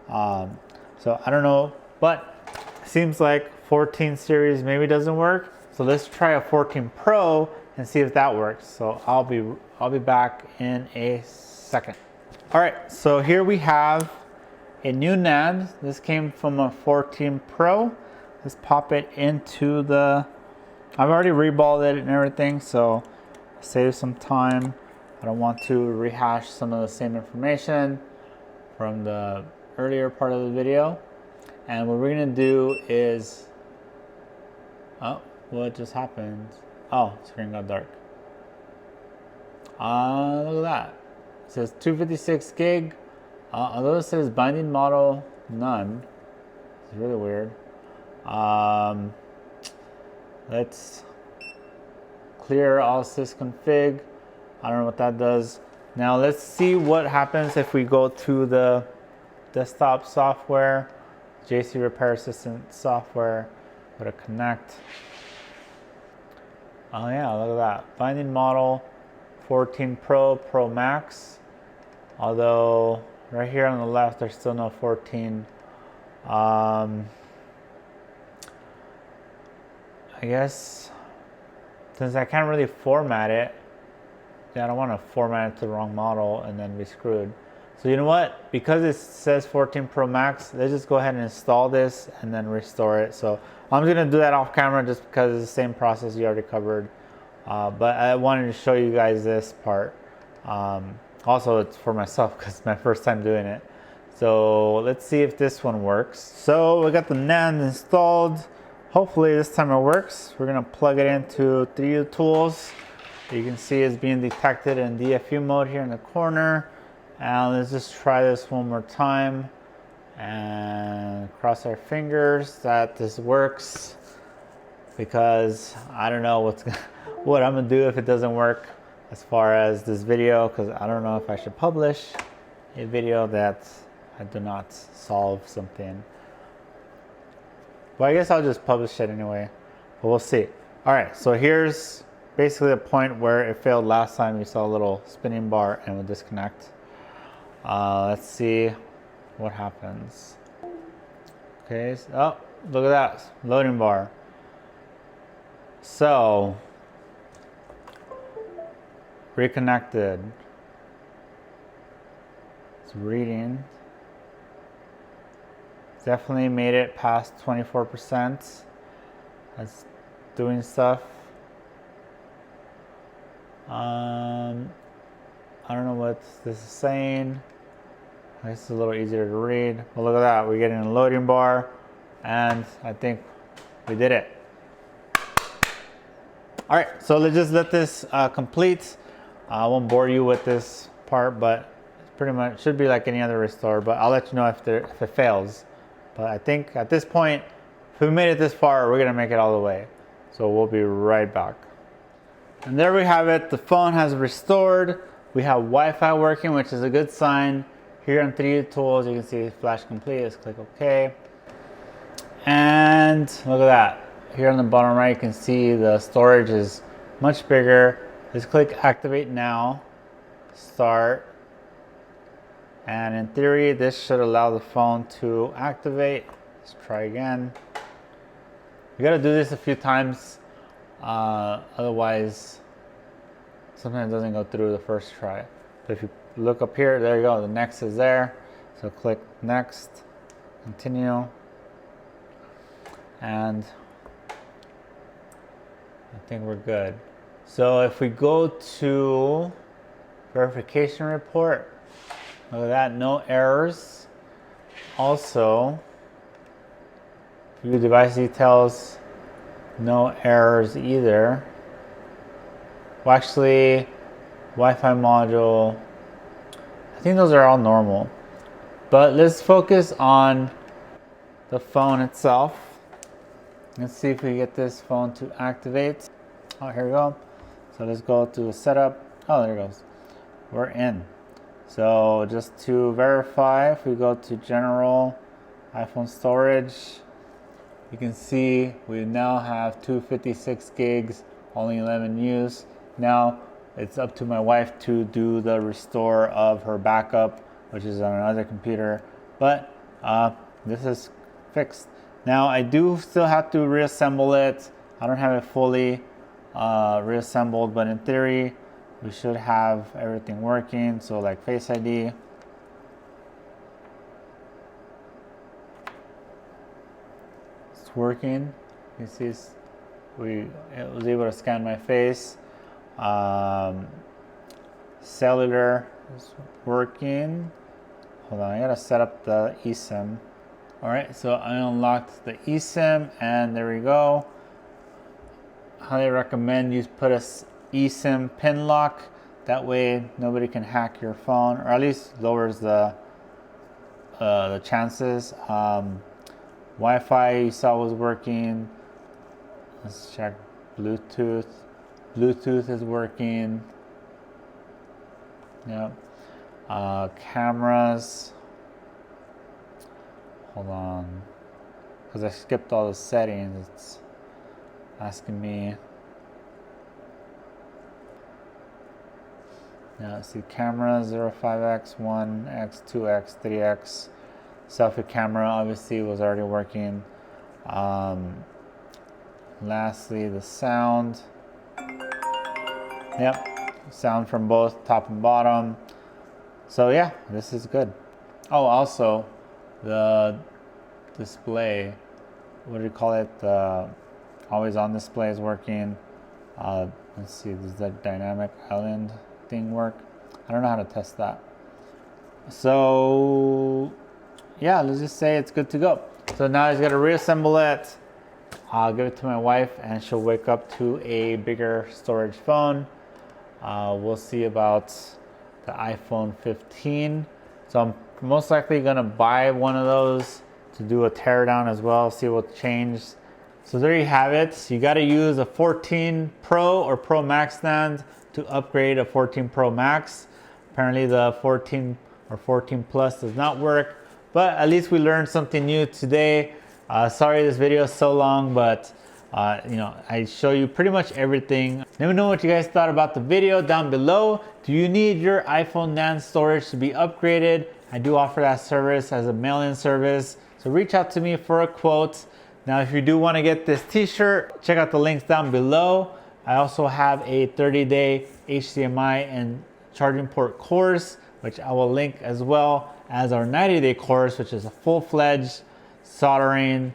So I don't know, but it seems like 14 series maybe doesn't work. So let's try a 14 Pro and see if that works. So I'll be back in a second. All right, so here we have a new NAND. This came from a 14 Pro. Let's pop it into the, I've already reballed it and everything, so save some time. I don't want to rehash some of the same information from the earlier part of the video. And what we're gonna do is, oh, what just happened? Oh, screen got dark. Look at that. It says 256 gig. Although it says binding model none. It's really weird. Let's clear all sysconfig. I don't know what that does. Now let's see what happens if we go to the desktop software, JC Repair Assistant software, go to connect. Oh yeah, look at that. Binding model 14 Pro, Pro Max. Although right here on the left, there's still no 14. I guess since I can't really format it, I don't want to format it to the wrong model and then be screwed. So you know what? Because it says 14 Pro Max, let's just go ahead and install this and then restore it. So I'm just gonna do that off camera just because it's the same process you already covered. But I wanted to show you guys this part. Also, it's for myself because it's my first time doing it. So let's see if this one works. So we got the NAND installed. Hopefully this time it works. We're gonna plug it into 3D Tools. You can see it's being detected in DFU mode here in the corner. And let's just try this one more time and cross our fingers that this works, because I don't know what I'm gonna do if it doesn't work as far as this video, because I don't know if I should publish a video that I do not solve something. But I guess I'll just publish it anyway, but we'll see. All right, so here's basically the point where it failed last time. You saw a little spinning bar and we'll disconnect. Let's see what happens. Okay, so, oh, look at that, loading bar. So, reconnected. It's reading. Definitely made it past 24%. That's doing stuff. I don't know what this is saying. It's a little easier to read. But look at that, we're getting a loading bar, and I think we did it. All right, so let's just let this complete. I won't bore you with this part, but it's pretty much should be like any other restore, but I'll let you know if it fails. But I think at this point, if we made it this far, we're gonna make it all the way. So we'll be right back. And there we have it. The phone has restored. We have Wi-Fi working, which is a good sign. Here on 3D Tools, you can see flash complete. Let's click OK. And look at that. Here on the bottom right, you can see the storage is much bigger. Let's click Activate Now. Start. And in theory, this should allow the phone to activate. Let's try again. You gotta do this a few times. Otherwise, sometimes it doesn't go through the first try. So if you look up here, there you go, the next is there. So click next, continue, and I think we're good. So if we go to verification report. Look at that, no errors. Also, view device details, no errors either. Well, actually, Wi-Fi module, I think those are all normal. But let's focus on the phone itself. Let's see if we get this phone to activate. Oh, here we go. So let's go to setup. Oh, there it goes. We're in. So just to verify, if we go to general, iPhone storage, you can see we now have 256 gigs, only 11 used. Now it's up to my wife to do the restore of her backup, which is on another computer, but this is fixed. Now I do still have to reassemble it. I don't have it fully reassembled, but in theory we should have everything working. So like Face ID, it's working. You see it was able to scan my face. Cellular is working. Hold on, I gotta set up the eSIM. All right, so I unlocked the eSIM and there we go. Highly recommend you put a eSIM pin lock. That way nobody can hack your phone, or at least lowers the chances. Wi-Fi you saw was working. Let's check Bluetooth. Bluetooth is working. Yep. Cameras. Hold on, because I skipped all the settings. It's asking me. Now let's see, camera 05x, 1x, 2x, 3x. Selfie camera obviously was already working. Lastly, the sound. Yep, sound from both top and bottom. So yeah, this is good. Oh, also the display, what do you call it? Always on display is working. Let's see, does that dynamic island thing work? I don't know how to test that. So yeah, let's just say it's good to go. So now I just gotta reassemble it. I'll give it to my wife and she'll wake up to a bigger storage phone. We'll see about the iPhone 15. So I'm most likely gonna buy one of those to do a teardown as well, see what changed. So there you have it. You gotta use a 14 Pro or Pro Max stand to upgrade a 14 Pro Max. Apparently the 14 or 14 Plus does not work, but at least we learned something new today. Sorry this video is so long, but you know, I show you pretty much everything. Let me know what you guys thought about the video down below. Do you need your iPhone NAND storage to be upgraded? I do offer that service as a mail-in service, so reach out to me for a quote. Now if you do want to get this t-shirt, check out the links down below. I also have a 30-day HDMI and charging port course, which I will link, as well as our 90-day course, which is a full-fledged soldering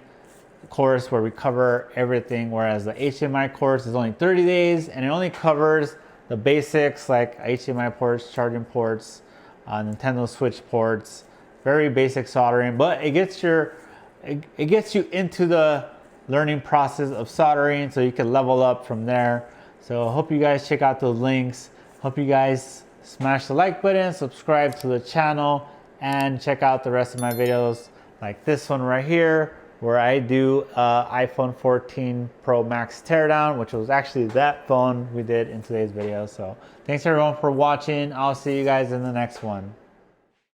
course where we cover everything, whereas the HDMI course is only 30 days and it only covers the basics like HDMI ports, charging ports, Nintendo Switch ports, very basic soldering, but it gets you into the learning process of soldering so you can level up from there. So I hope you guys check out those links. Hope you guys smash the like button, subscribe to the channel, and check out the rest of my videos like this one right here, where I do iPhone 14 Pro Max teardown, which was actually that phone we did in today's video. So thanks everyone for watching. I'll see you guys in the next one.